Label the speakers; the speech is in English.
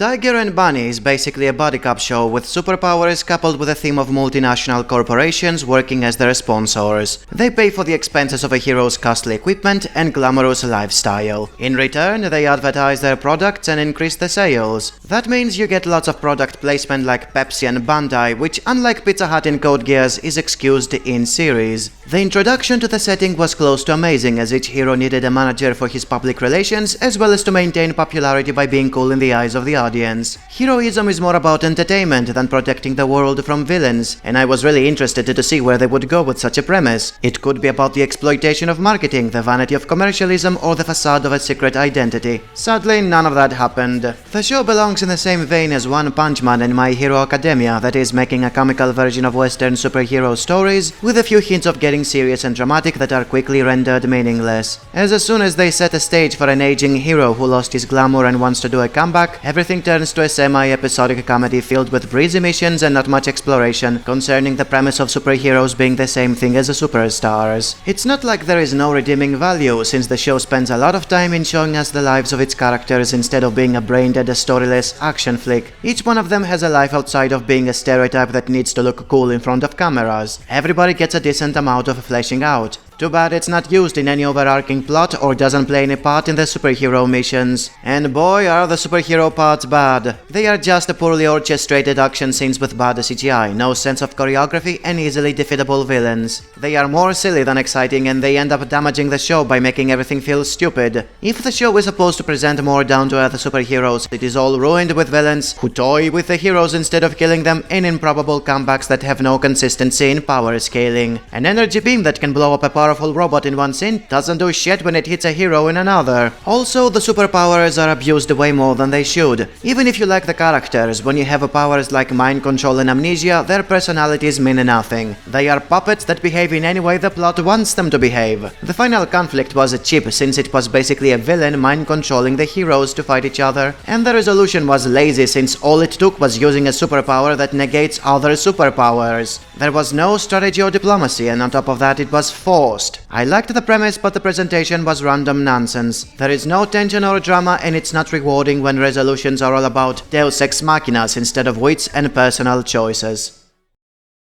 Speaker 1: Tiger and Bunny is basically a body cop show with superpowers coupled with a theme of multinational corporations working as their sponsors. They pay for the expenses of a hero's costly equipment and glamorous lifestyle. In return, they advertise their products and increase the sales. That means you get lots of product placement like Pepsi and Bandai, which unlike Pizza Hut in Code Geass is excused in series. The introduction to the setting was close to amazing, as each hero needed a manager for his public relations as well as to maintain popularity by being cool in the eyes of the audience. Heroism is more about entertainment than protecting the world from villains, and I was really interested to see where they would go with such a premise. It could be about the exploitation of marketing, the vanity of commercialism, or the facade of a secret identity. Sadly, none of that happened. The show belongs in the same vein as One Punch Man and My Hero Academia, that is, making a comical version of Western superhero stories, with a few hints of getting serious and dramatic that are quickly rendered meaningless. As soon as they set a stage for an aging hero who lost his glamour and wants to do a comeback, everything turns to a semi-episodic comedy filled with breezy missions and not much exploration concerning the premise of superheroes being the same thing as superstars. It's not like there is no redeeming value, since the show spends a lot of time in showing us the lives of its characters instead of being a brain-dead, storyless action flick. Each one of them has a life outside of being a stereotype that needs to look cool in front of cameras. Everybody gets a decent amount of fleshing out. Too bad it's not used in any overarching plot or doesn't play any part in the superhero missions. And boy, are the superhero parts bad. They are just poorly orchestrated action scenes with bad CGI, no sense of choreography, and easily defeatable villains. They are more silly than exciting, and they end up damaging the show by making everything feel stupid. If the show is supposed to present more down-to-earth superheroes, it is all ruined with villains who toy with the heroes instead of killing them in improbable comebacks that have no consistency in power scaling. An energy beam that can blow up a powerful robot in one scene doesn't do shit when it hits a hero in another. Also, the superpowers are abused way more than they should. Even if you like the characters, when you have powers like mind control and amnesia, their personalities mean nothing. They are puppets that behave in any way the plot wants them to behave. The final conflict was cheap, since it was basically a villain mind controlling the heroes to fight each other, and the resolution was lazy, since all it took was using a superpower that negates other superpowers. There was no strategy or diplomacy, and on top of that it was forced. I liked the premise, but the presentation was random nonsense. There is no tension or drama, and it's not rewarding when resolutions are all about deus ex machinas instead of wits and personal choices.